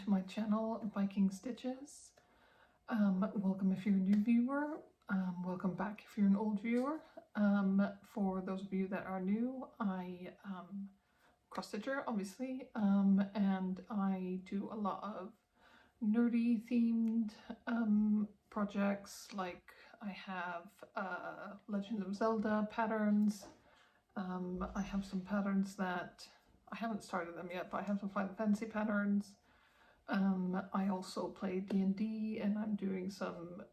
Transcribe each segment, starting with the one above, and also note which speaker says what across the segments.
Speaker 1: to my channel, Viking Stitches. Welcome if you're a new viewer. Welcome back if you're an old viewer. For those of you that are new, I cross stitcher, obviously, and I do a lot of nerdy themed projects. Like I have Legend of Zelda patterns. I have some patterns that I haven't started them yet, but I have some Final Fantasy patterns. I also play D&D, and I'm doing some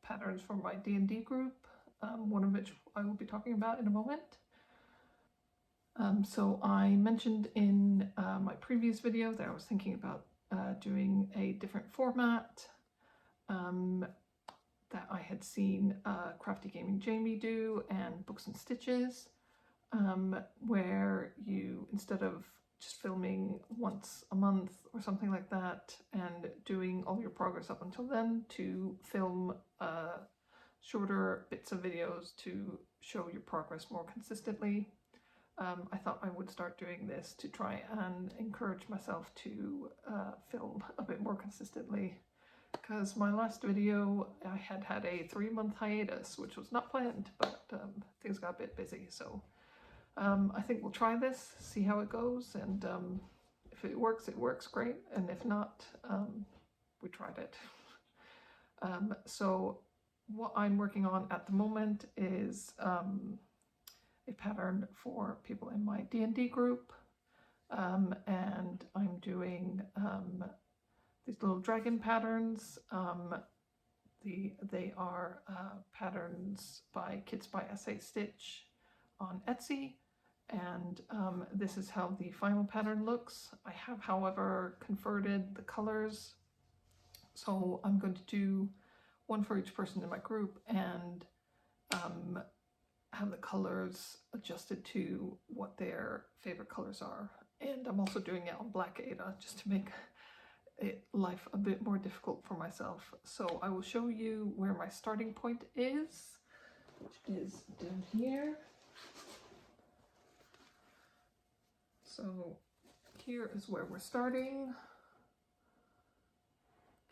Speaker 1: patterns for my D&D group, one of which I will be talking about in a moment. So I mentioned in my previous video that I was thinking about doing a different format that I had seen Crafty Gaming Jamie do and Books and Stitches, where you, instead of just filming once a month or something like that and doing all your progress up until then, to film shorter bits of videos to show your progress more consistently. I thought I would start doing this to try and encourage myself to film a bit more consistently, because my last video I had a 3-month hiatus, which was not planned, but things got a bit busy, so I think we'll try this, see how it goes, and if it works great, and if not, we tried it. So what I'm working on at the moment is a pattern for people in my D&D group, and I'm doing these little dragon patterns. They are patterns by Kids by SA Stitch on Etsy, and this is how the final pattern looks. I have, however, converted the colors, so I'm going to do one for each person in my group and have the colors adjusted to what their favorite colors are. And I'm also doing it on Black Ada just to make life a bit more difficult for myself. So I will show you where my starting point is, which is down here. So here is where we're starting.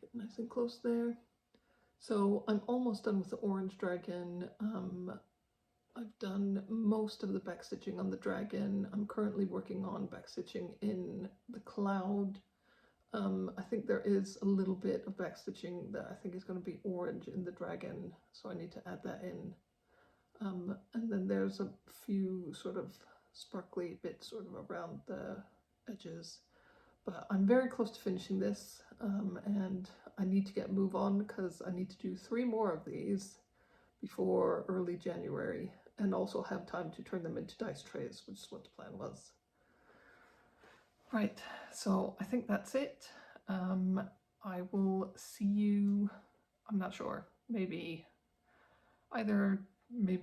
Speaker 1: Get nice and close there. So I'm almost done with the orange dragon. I've done most of the backstitching on the dragon. I'm currently working on backstitching in the cloud. I think there is a little bit of backstitching that I think is going to be orange in the dragon, so I need to add that in. And then there's a few sort of sparkly bits sort of around the edges. But I'm very close to finishing this, and I need to get move on because I need to do 3 more of these before early January, and also have time to turn them into dice trays, which is what the plan was. Right, so I think that's it. I will see you, I'm not sure, maybe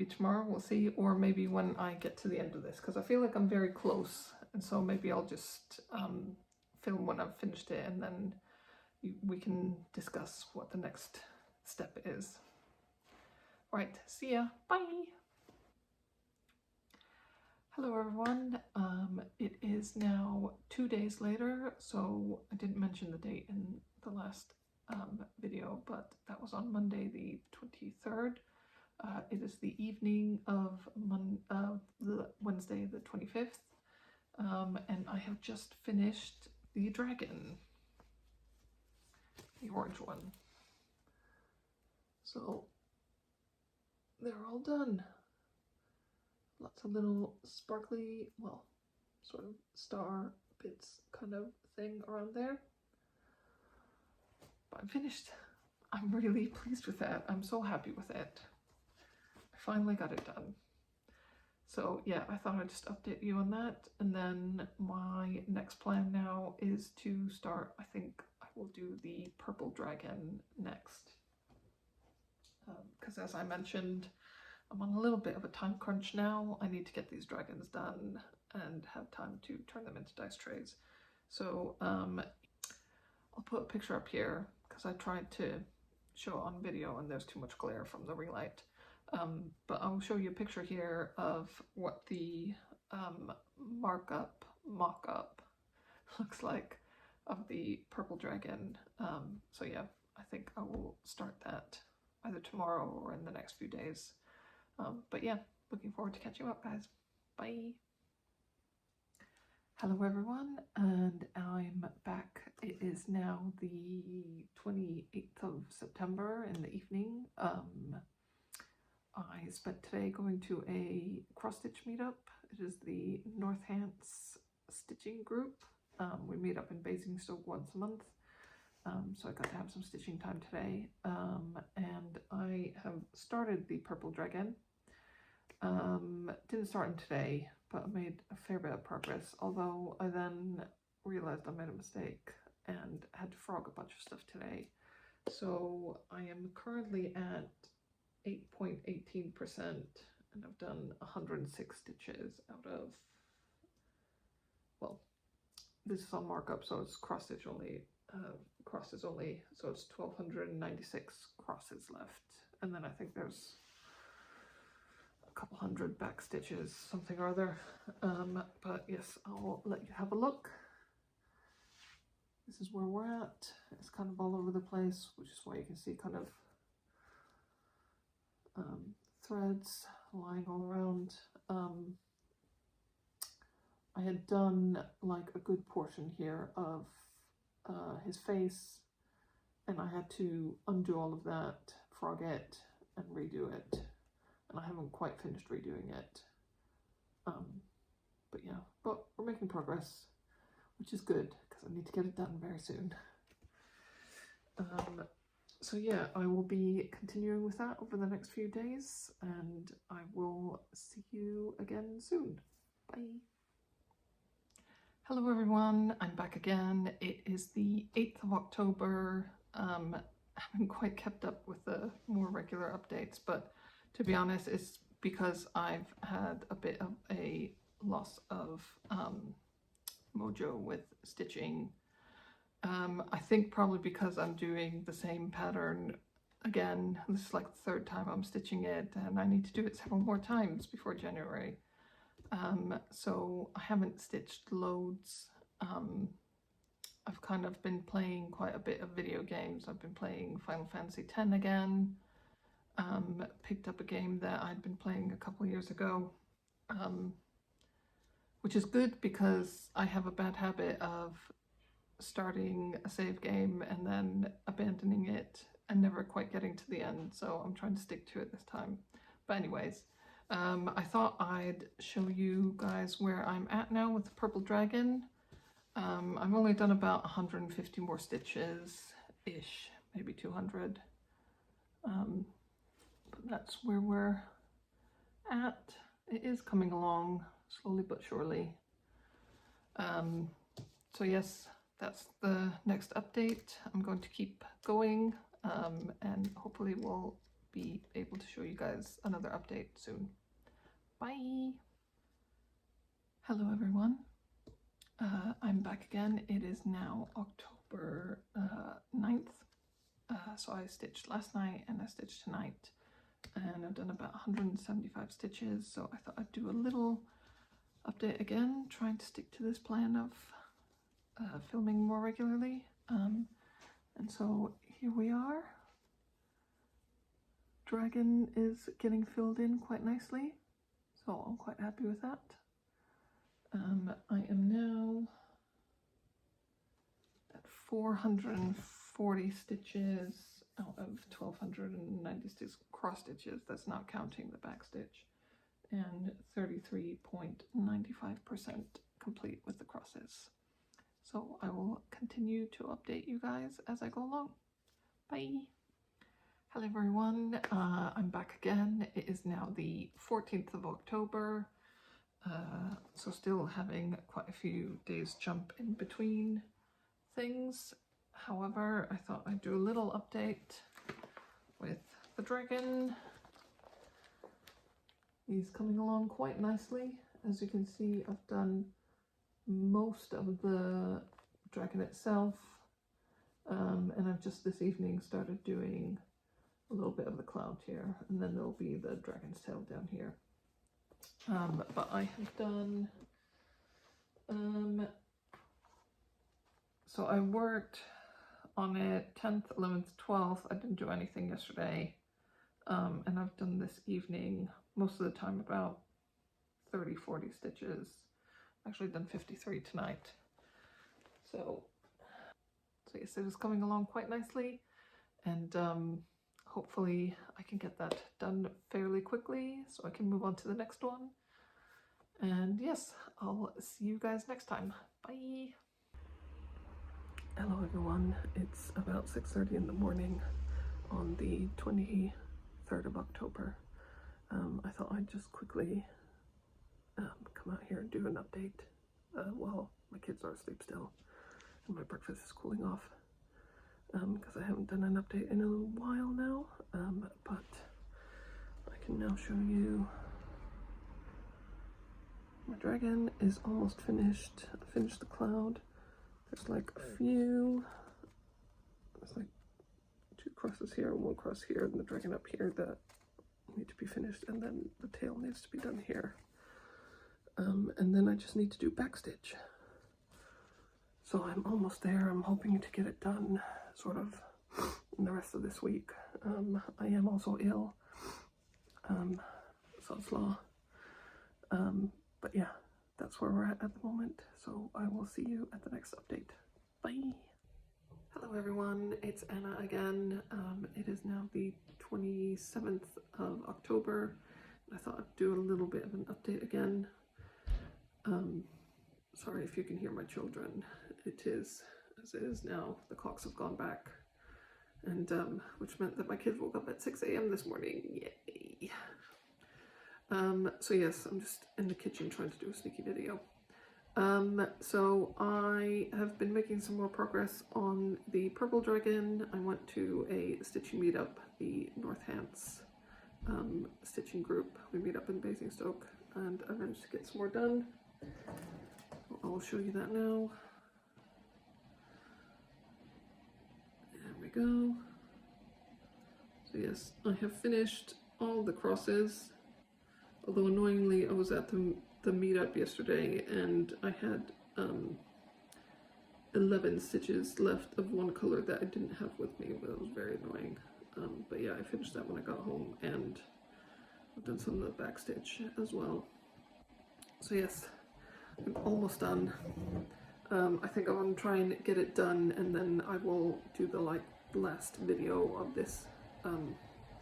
Speaker 1: tomorrow, we'll see, or maybe when I get to the end of this, because I feel like I'm very close, and so maybe I'll just film when I've finished it, and then we can discuss what the next step is. Right, see ya, bye! Hello everyone, it is now 2 days later, so I didn't mention the date in the last video, but that was on Monday the 23rd. It is the evening of Wednesday the 25th, and I have just finished the dragon, the orange one. So they're all done. Lots of little sparkly, well, sort of star bits kind of thing around there. But I'm finished. I'm really pleased with that. I'm so happy with it. I finally got it done. So yeah, I thought I'd just update you on that. And then my next plan now is to start, I think I will do the purple dragon next. Because as I mentioned, I'm on a little bit of a time crunch now. I need to get these dragons done and have time to turn them into dice trays. So I'll put a picture up here because I tried to show it on video and there's too much glare from the ring light. But I'll show you a picture here of what the mock-up looks like. of the purple dragon. So yeah, I think I will start that either tomorrow or in the next few days. But yeah, looking forward to catching up, guys. Bye. Hello everyone, and I'm back. It is now the 28th of September in the evening. I spent today going to a cross-stitch meetup. It is the Northants stitching group. We meet up in Basingstoke once a month, so I got to have some stitching time today. And I have started the purple dragon. Didn't start in today, but I made a fair bit of progress, although I then realized I made a mistake and had to frog a bunch of stuff today. So I am currently at 8.18%, and I've done 106 stitches out of, well, this is on markup, so it's cross stitch only, crosses only, so it's 1296 crosses left, and then I think there's a couple hundred back stitches, something or other. But yes, I'll let you have a look. This is where we're at. It's kind of all over the place, which is why you can see kind of threads lying all around. I had done like a good portion here of his face, and I had to undo all of that, frog it, and redo it. And I haven't quite finished redoing it. But yeah, but we're making progress, which is good because I need to get it done very soon. So yeah, I will be continuing with that over the next few days, and I will see you again soon. Bye. Hello everyone, I'm back again. It is the 8th of October. I haven't quite kept up with the more regular updates, but to be honest, it's because I've had a bit of a loss of mojo with stitching. I think probably because I'm doing the same pattern again. This is like the third time I'm stitching it, and I need to do it several more times before January. So I haven't stitched loads. I've kind of been playing quite a bit of video games. I've been playing Final Fantasy X again. Picked up a game that I'd been playing a couple years ago, which is good because I have a bad habit of starting a save game and then abandoning it and never quite getting to the end, so I'm trying to stick to it this time. But anyways, I thought I'd show you guys where I'm at now with the purple dragon. I've only done about 150 more stitches-ish, maybe 200. But that's where we're at. It is coming along slowly but surely. So yes, that's the next update. I'm going to keep going, and hopefully we'll be able to show you guys another update soon. Bye! Hello everyone. I'm back again. It is now October 9th. So I stitched last night and I stitched tonight, and I've done about 175 stitches, so I thought I'd do a little update again, trying to stick to this plan of filming more regularly. And so here we are. Dragon is getting filled in quite nicely, so I'm quite happy with that. I am now at 440 stitches out of 1296 cross stitches. That's not counting the back stitch, and 33.95% complete with the crosses. So I will continue to update you guys as I go along. Bye! Hello everyone, I'm back again. It is now the 14th of October, so still having quite a few days jump in between things. However, I thought I'd do a little update with the dragon. He's coming along quite nicely. As you can see, I've done most of the dragon itself, and I've just this evening started doing a little bit of the cloud here, and then there'll be the dragon's tail down here. But I have done So I worked on it 10th, 11th, 12th. I didn't do anything yesterday. And I've done this evening, most of the time about 30, 40 stitches. Actually done 53 tonight. So yes, it is coming along quite nicely. And hopefully I can get that done fairly quickly so I can move on to the next one. And yes, I'll see you guys next time. Bye! Hello everyone, it's about 6:30 in the morning on the 23rd of October. I thought I'd just quickly come out here and do an update while my kids are asleep still and my breakfast is cooling off, because I haven't done an update in a while now, but I can now show you my dragon is almost finished. I finished the cloud. There's like a few, there's like 2 crosses here and 1 cross here, and the dragon up here that need to be finished, and then the tail needs to be done here. And then I just need to do backstitch. So I'm almost there. I'm hoping to get it done sort of in the rest of this week. I am also ill, sod's law. But yeah, that's where we're at the moment. So I will see you at the next update. Bye! Hello everyone, it's Anna again. It is now the 27th of October. I thought I'd do a little bit of an update again. Sorry if you can hear my children. It is as it is now. The clocks have gone back, and which meant that my kids woke up at 6 a.m. this morning. Yay! So yes, I'm just in the kitchen trying to do a sneaky video. So I have been making some more progress on the purple dragon. I went to a stitching meetup, the Northants stitching group. We meet up in Basingstoke, and I managed to get some more done. I'll show you that now. There we go. So yes, I have finished all the crosses. Although annoyingly, I was at the meetup yesterday and I had 11 stitches left of one color that I didn't have with me, but it was very annoying. But yeah, I finished that when I got home, and I've done some of the back stitch as well. So yes, I'm almost done. I think I want to try and get it done, and then I will do the last video of this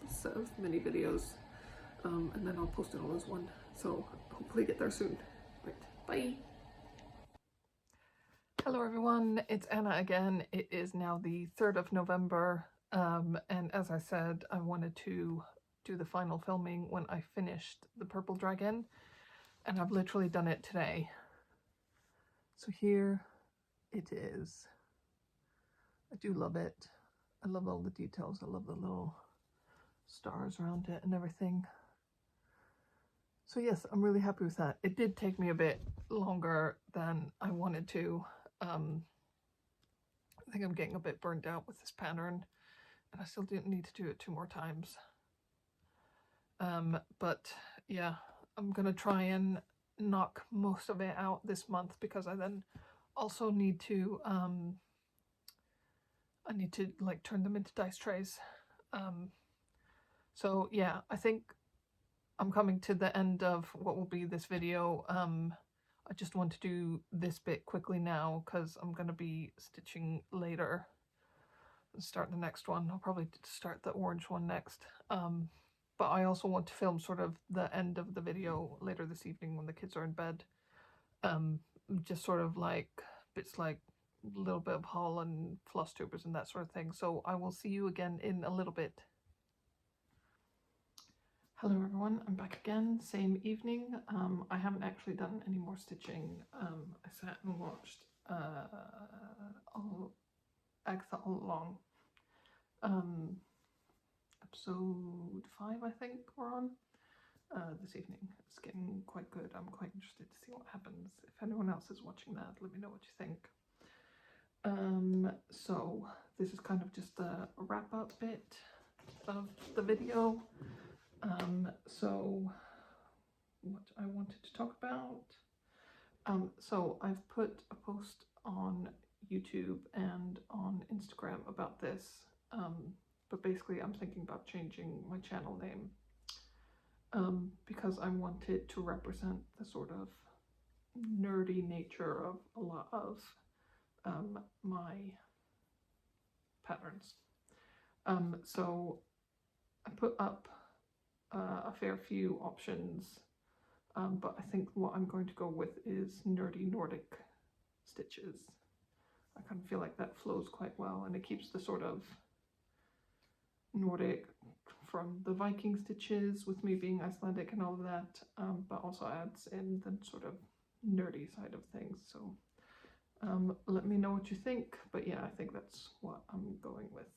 Speaker 1: set of mini videos, and then I'll post it all as one. So hopefully get there soon. Right, bye! Hello everyone, it's Anna again. It is now the 3rd of November, and as I said, I wanted to do the final filming when I finished the purple dragon, and I've literally done it today. So here it is. I do love it. I love all the details. I love the little stars around it and everything. So yes, I'm really happy with that. It did take me a bit longer than I wanted to. I think I'm getting a bit burnt out with this pattern, and I still didn't need to do it 2 more times. But yeah, I'm gonna try and knock most of it out this month, because I then also need to like turn them into dice trays. So yeah, I think I'm coming to the end of what will be this video. I just want to do this bit quickly now because I'm going to be stitching later and start the next one. I'll probably start the orange one next. But I also want to film sort of the end of the video later this evening when the kids are in bed. Just sort of like bits like a little bit of haul and Flosstubers and that sort of thing. So I will see you again in a little bit. Hello everyone, I'm back again, same evening. I haven't actually done any more stitching. I sat and watched Agatha all along. Episode 5 I think we're on this evening. It's getting quite good. I'm quite interested to see what happens. If anyone else is watching that, let me know what you think. So this is kind of just a wrap-up bit of the video. So what I wanted to talk about. So I've put a post on YouTube and on Instagram about this, but basically I'm thinking about changing my channel name because I wanted to represent the sort of nerdy nature of a lot of my patterns. So I put up a fair few options, but I think what I'm going to go with is nerdy Nordic stitches. I kind of feel like that flows quite well, and it keeps the sort of Nordic from the Viking stitches with me being Icelandic and all of that, but also adds in the sort of nerdy side of things. So let me know what you think, but yeah, I think that's what I'm going with.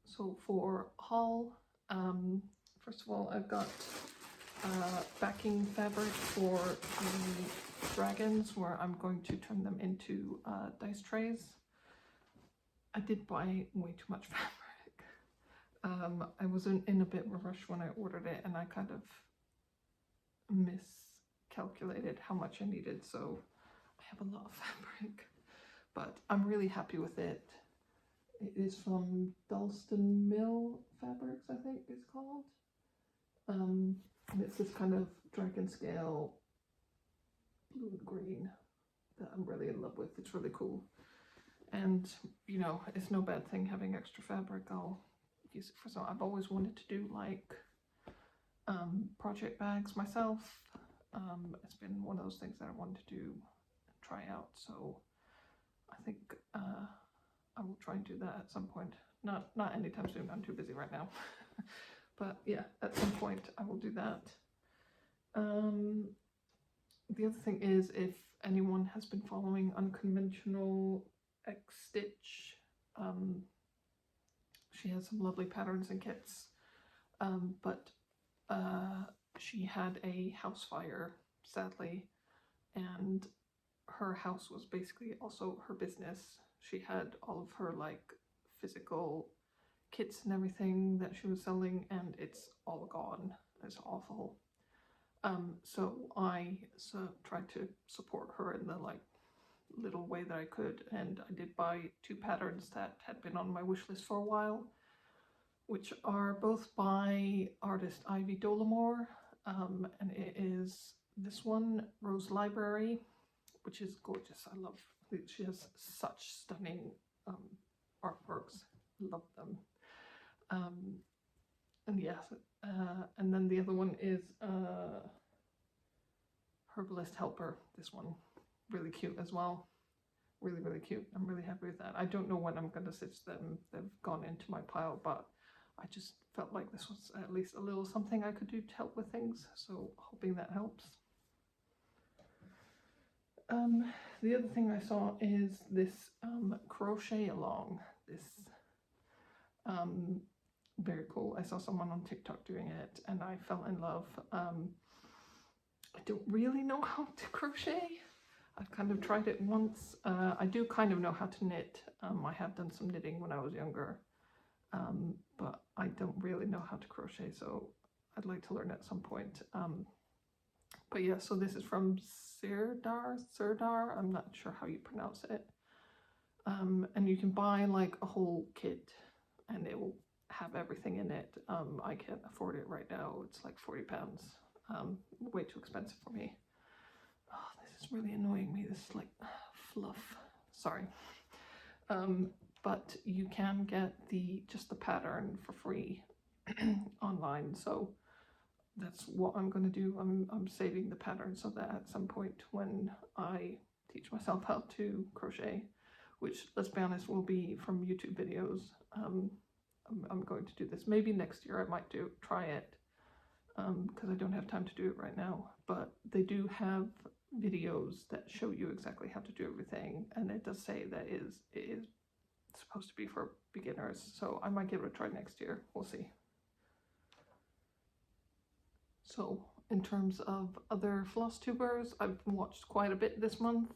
Speaker 1: So for haul, first of all, I've got backing fabric for the dragons, where I'm going to turn them into dice trays. I did buy way too much fabric. I was in a bit of a rush when I ordered it, and I kind of miscalculated how much I needed, so I have a lot of fabric, but I'm really happy with it. It is from Dalston Mill Fabrics, I think it's called. And it's this kind of dragon scale blue and green that I'm really in love with. It's really cool. And, you know, it's no bad thing having extra fabric. I'll use it for some. I've always wanted to do like project bags myself. It's been one of those things that I wanted to do and try out. So I think I will try and do that at some point. Not anytime soon, I'm too busy right now. But yeah, at some point I will do that. The other thing is, if anyone has been following Unconventional X Stitch, she has some lovely patterns and kits, but she had a house fire, sadly, and her house was basically also her business. She had all of her like physical kits and everything that she was selling, and it's all gone. It's awful. So I tried to support her in the like little way that I could, and I did buy 2 patterns that had been on my wish list for a while, which are both by artist Ivy Dollamore, and it is this one, Rose Library, which is gorgeous. I love it. She has such stunning artworks. Love them. And yes, and then the other one is Herbalist Helper. This one, really cute as well. Really, really cute. I'm really happy with that. I don't know when I'm going to stitch them. They've gone into my pile, but I just felt like this was at least a little something I could do to help with things. So hoping that helps. The other thing I saw is this crochet along. This very cool. I saw someone on TikTok doing it and I fell in love. I don't really know how to crochet. I've kind of tried it once. I do kind of know how to knit. I have done some knitting when I was younger, but I don't really know how to crochet, so I'd like to learn at some point. But yeah, so this is from Sirdar, I'm not sure how you pronounce it. And you can buy like a whole kit and it will have everything in it. I can't afford it right now. It's like £40. Way too expensive for me. Oh, this is really annoying me, this like fluff. Sorry. But you can get just the pattern for free online, so that's what I'm going to do. I'm saving the pattern so that at some point when I teach myself how to crochet, which, let's be honest, will be from YouTube videos, I'm going to do this. Maybe next year I might try it, because I don't have time to do it right now, but they do have videos that show you exactly how to do everything, and it does say that it is supposed to be for beginners, so I might give it a try next year. We'll see. So in terms of other Flosstubers, I've watched quite a bit this month.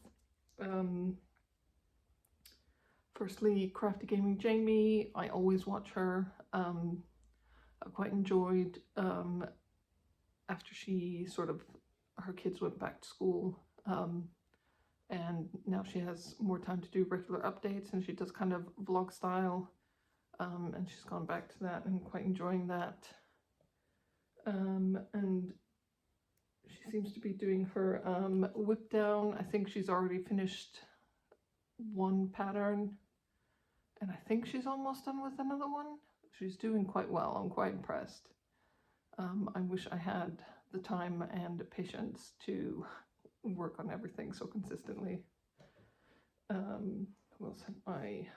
Speaker 1: Firstly, Crafty Gaming Jamie. I always watch her. I quite enjoyed after she her kids went back to school, and now she has more time to do regular updates, and she does kind of vlog style, and she's gone back to that and quite enjoying that. And she seems to be doing her whip down. I think she's already finished one pattern, and I think she's almost done with another one. She's doing quite well. I'm quite impressed. I wish I had the time and patience to work on everything so consistently. Who else have I?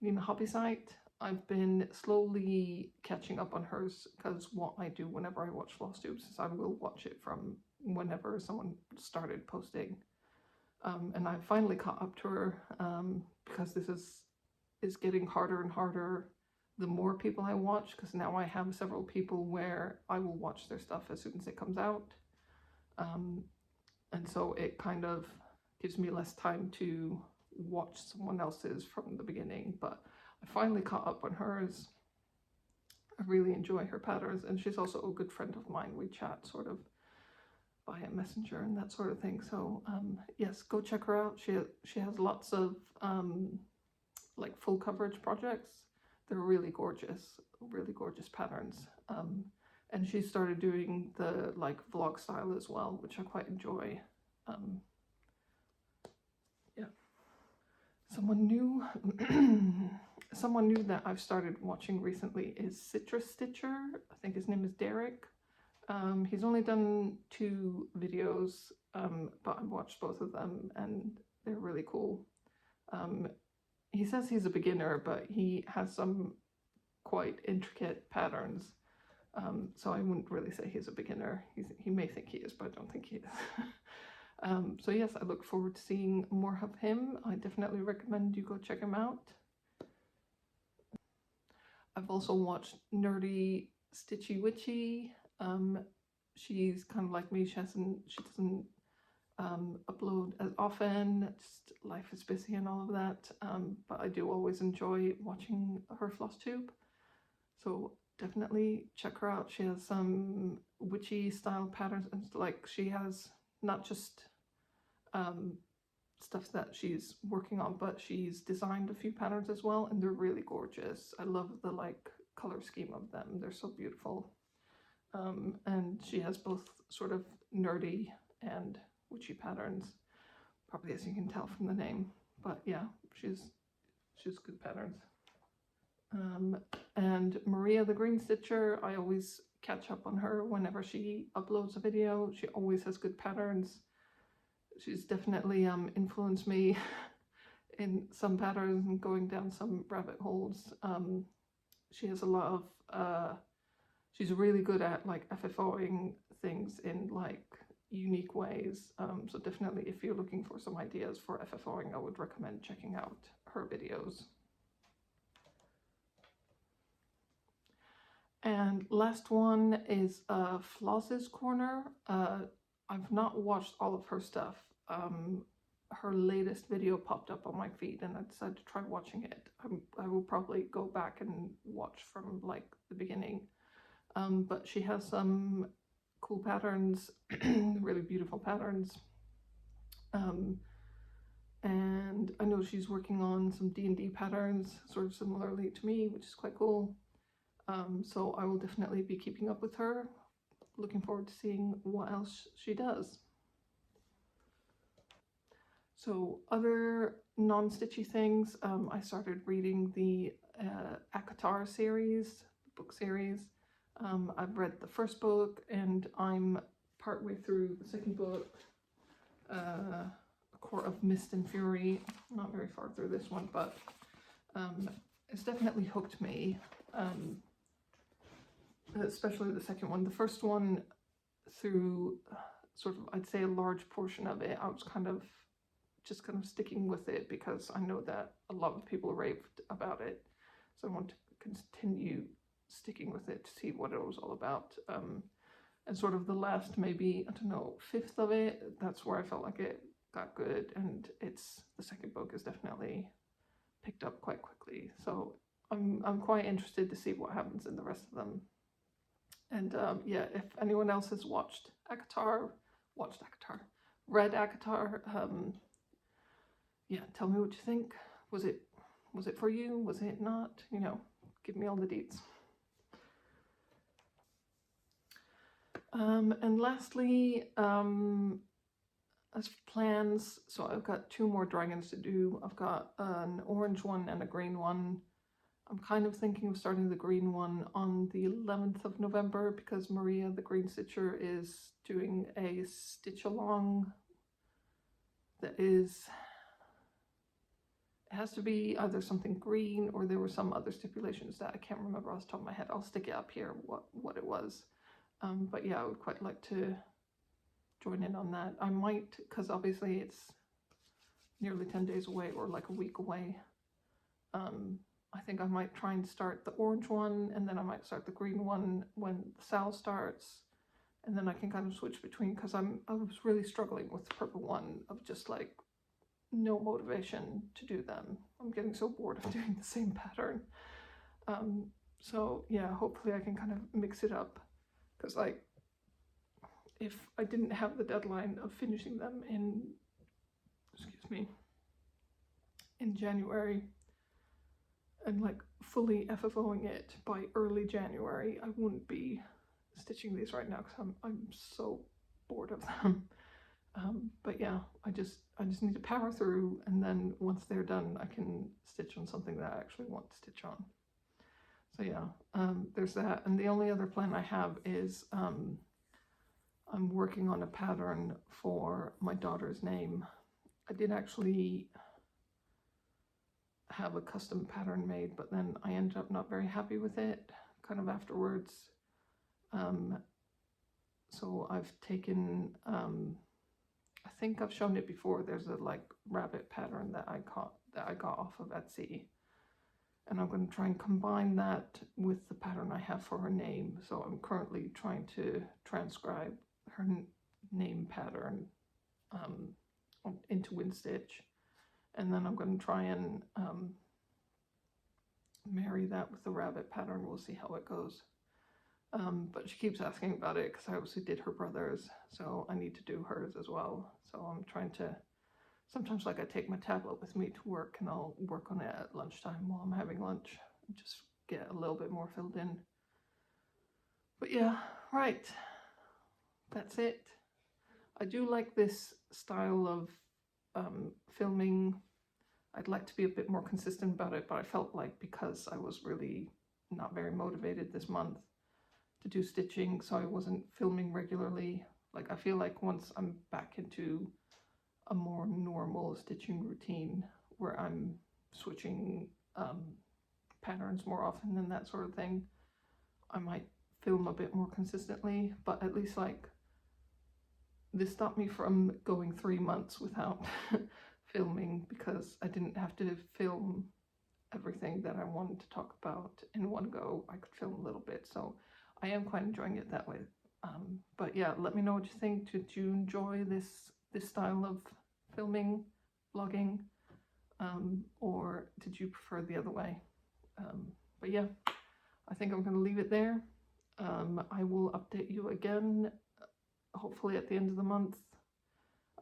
Speaker 1: Nina Hobby Site. I've been slowly catching up on hers, because what I do whenever I watch Flosstubes is I will watch it from whenever someone started posting. And I finally caught up to her, because this is getting harder and harder the more people I watch, because now I have several people where I will watch their stuff as soon as it comes out. And so it kind of gives me less time to watch someone else's from the beginning, but I finally caught up on hers. I really enjoy her patterns, and she's also a good friend of mine. We chat sort of via Messenger and that sort of thing. So yes, go check her out. She has lots of like full coverage projects. They're really gorgeous patterns. And she started doing the like vlog style as well, which I quite enjoy. Yeah. Someone new that I've started watching recently is Citrus Stitcher. I think his name is Derek. He's only done 2 videos, but I've watched both of them and they're really cool. He says he's a beginner, but he has some quite intricate patterns. So I wouldn't really say he's a beginner. He may think he is, but I don't think he is. So yes, I look forward to seeing more of him. I definitely recommend you go check him out. I've also watched Nerdy Stitchy Witchy. She's kind of like me. She doesn't upload as often. Just life is busy and all of that. But I do always enjoy watching her Flosstube. So definitely check her out. She has some witchy style patterns, and like she has not just stuff that she's working on, but she's designed a few patterns as well, and they're really gorgeous. I love the like color scheme of them. They're so beautiful. And she has both sort of nerdy and witchy patterns, probably as you can tell from the name. But yeah, she's good patterns. And Maria the Green Stitcher, I always catch up on her whenever she uploads a video. She always has good patterns. She's definitely influenced me in some patterns and going down some rabbit holes. She has a lot of, she's really good at like FFOing things in like unique ways. So definitely if you're looking for some ideas for FFOing, I would recommend checking out her videos. And last one is Floss's Corner. I've not watched all of her stuff. Her latest video popped up on my feed and I decided to try watching it. I will probably go back and watch from like the beginning. But she has some cool patterns, really beautiful patterns. And I know she's working on some D&D patterns, sort of similarly to me, which is quite cool. So I will definitely be keeping up with her. Looking forward to seeing what else she does. So other non-stitchy things, I started reading the ACOTAR series, book series. I've read the first book and I'm partway through the second book, A Court of Mist and Fury. Not very far through this one, but it's definitely hooked me. Especially the second one. The first one, through sort of, I'd say a large portion of it, I was kind of sticking with it because I know that a lot of people raved about it. So I want to continue sticking with it to see what it was all about. And sort of the last, maybe, I don't know, 1/5 of it, that's where I felt like it got good. And the second book is definitely picked up quite quickly. So I'm quite interested to see what happens in the rest of them. And yeah, if anyone else has read ACOTAR, yeah, tell me what you think. Was it for you? Was it not? You know, give me all the deets. And lastly, as for plans, so I've got 2 more dragons to do. I've got an orange one and a green one. I'm kind of thinking of starting the green one on the 11th of November because Maria, the green stitcher, is doing a stitch along that is, it has to be either something green or there were some other stipulations that I can't remember off the top of my head. I'll stick it up here what it was. But yeah, I would quite like to join in on that. I might, because obviously it's nearly 10 days away or like a week away. I think I might try and start the orange one, and then I might start the green one when the sale starts, and then I can kind of switch between, because I was really struggling with the purple one of just like no motivation to do them. I'm getting so bored of doing the same pattern. So yeah, hopefully I can kind of mix it up, because like if I didn't have the deadline of finishing them in, excuse me, in January, and like fully FFOing it by early January, I wouldn't be stitching these right now because I'm so bored of them. But yeah, I just need to power through, and then once they're done, I can stitch on something that I actually want to stitch on. So yeah, there's that. And the only other plan I have is I'm working on a pattern for my daughter's name. I did actually have a custom pattern made, but then I ended up not very happy with it kind of afterwards. So I've taken, I think I've shown it before, there's a like rabbit pattern that I got off of Etsy, and I'm going to try and combine that with the pattern I have for her name. So I'm currently trying to transcribe her name pattern into wind stitch. And then I'm going to try and marry that with the rabbit pattern. We'll see how it goes. But she keeps asking about it because I obviously did her brother's, so I need to do hers as well. So I'm trying to, sometimes like I take my tablet with me to work and I'll work on it at lunchtime while I'm having lunch and just get a little bit more filled in. But yeah, right. That's it. I do like this style of filming. I'd like to be a bit more consistent about it, but I felt like because I was really not very motivated this month to do stitching, so I wasn't filming regularly. Like I feel like once I'm back into a more normal stitching routine where I'm switching patterns more often and that sort of thing, I might film a bit more consistently. But at least like this stopped me from going 3 months without filming, because I didn't have to film everything that I wanted to talk about in one go. I could film a little bit, so I am quite enjoying it that way. But yeah, let me know what you think. Did you enjoy this style of filming, vlogging, or did you prefer the other way? But yeah, I think I'm going to leave it there. I will update you again hopefully at the end of the month.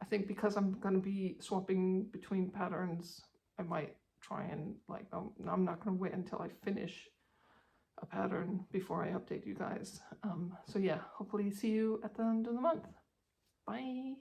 Speaker 1: I think because I'm going to be swapping between patterns, I might try and like, I'm not going to wait until I finish a pattern before I update you guys. So yeah, hopefully see you at the end of the month. Bye.